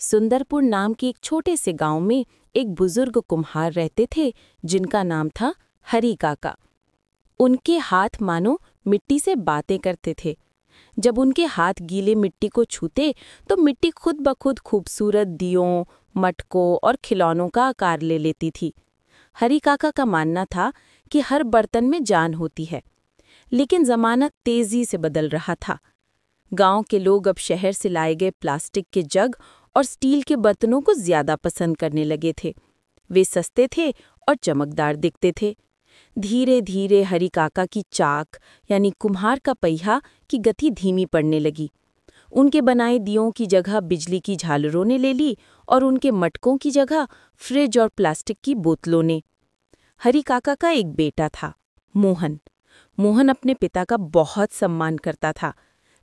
सुंदरपुर नाम के एक छोटे से गांव में एक बुजुर्ग कुम्हार रहते थे जिनका नाम था हरी काका। उनके हाथ मानो मिट्टी से बातें करते थे। जब उनके हाथ गीले मिट्टी को छूते तो मिट्टी खुद ब खुद खूबसूरत दियों, मटकों और खिलौनों का आकार ले लेती थी। हरी काका का मानना था कि हर बर्तन में जान होती है, लेकिन जमाना तेजी से बदल रहा था। गांव के लोग अब शहर से लाए गए प्लास्टिक के जग और स्टील के बर्तनों को ज्यादा पसंद करने लगे थे। वे सस्ते थे और चमकदार दिखते थे। धीरे धीरे हरी काका की चाक यानी कुम्हार का पहिया की गति धीमी पड़ने लगी। उनके बनाए दियों की जगह बिजली की झालरों ने ले ली और उनके मटकों की जगह फ्रिज और प्लास्टिक की बोतलों ने। हरी काका का एक बेटा था, मोहन। मोहन अपने पिता का बहुत सम्मान करता था,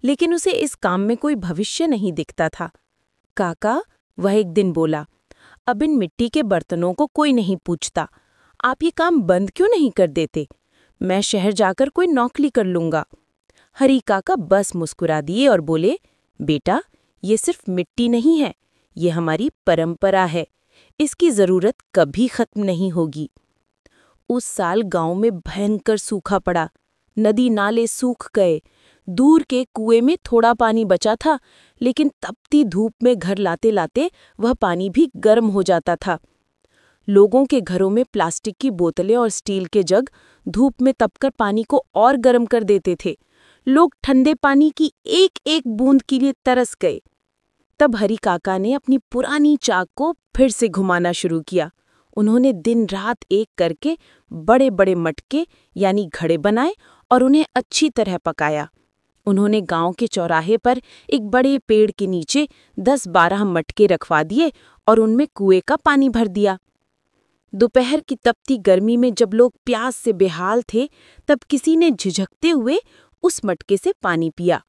लेकिन उसे इस काम में कोई भविष्य नहीं दिखता था। काका, वह एक दिन बोला, अब इन मिट्टी के बर्तनों को कोई नहीं पूछता। आप ये काम बंद क्यों नहीं कर देते? मैं शहर जाकर कोई नौकरी कर लूंगा। हरी काका बस मुस्कुरा दिए और बोले, बेटा, ये सिर्फ मिट्टी नहीं है, ये हमारी परंपरा है। इसकी जरूरत कभी खत्म नहीं होगी। उस साल गांव में भयंकर सूखा पड़ा। नदी नाले सूख गए। दूर के कुएं में थोड़ा पानी बचा था, लेकिन तपती धूप में घर लाते लाते वह पानी भी गर्म हो जाता था। लोगों के घरों में प्लास्टिक की बोतलें और स्टील के जग धूप में तपकर पानी को और गर्म कर देते थे। लोग ठंडे पानी की एक एक बूंद के लिए तरस गए। तब हरी काका ने अपनी पुरानी चाक को फिर से घुमाना शुरू किया। उन्होंने दिन रात एक करके बड़े बड़े मटके यानी घड़े बनाए और उन्हें अच्छी तरह पकाया। उन्होंने गांव के चौराहे पर एक बड़े पेड़ के नीचे 10-12 मटके रखवा दिए और उनमें कुएं का पानी भर दिया। दोपहर की तपती गर्मी में जब लोग प्यास से बेहाल थे, तब किसी ने झिझकते हुए उस मटके से पानी पिया।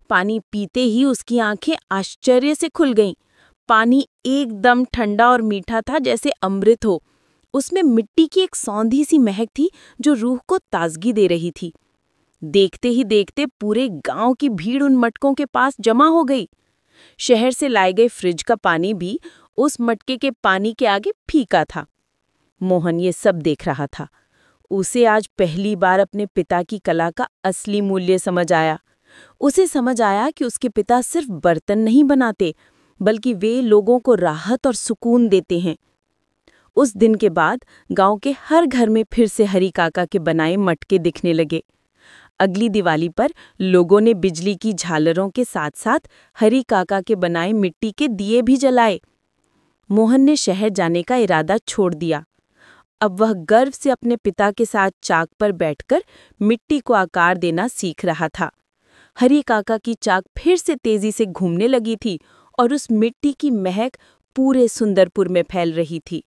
पानी पीते ही उसकी आंखें आश्चर्य से खुल गईं। पानी एकदम ठंडा और मीठा था, जैसे अमृत हो। उसमें मिट्टी की एक सौंधी सी महक थी जो रूह को ताजगी दे रही थी। देखते ही देखते पूरे गांव की भीड़ उन मटकों के पास जमा हो गई। शहर से लाए गए फ्रिज का पानी भी उस मटके के पानी के आगे फीका था। मोहन ये सब देख रहा था। उसे आज पहली बार अपने पिता की कला का असली मूल्य समझ आया। उसे समझ आया कि उसके पिता सिर्फ बर्तन नहीं बनाते, बल्कि वे लोगों को राहत और सुकून देते हैं। उस दिन के बाद गांव के हर घर में फिर से हरी काका के बनाए मटके दिखने लगे। अगली दिवाली पर लोगों ने बिजली की झालरों के साथ साथ हरी काका के बनाए मिट्टी के दिए भी जलाए। मोहन ने शहर जाने का इरादा छोड़ दिया। अब वह गर्व से अपने पिता के साथ चाक पर बैठकर मिट्टी को आकार देना सीख रहा था। हरी काका की चाक फिर से तेजी से घूमने लगी थी और उस मिट्टी की महक पूरे सुंदरपुर में फैल रही थी।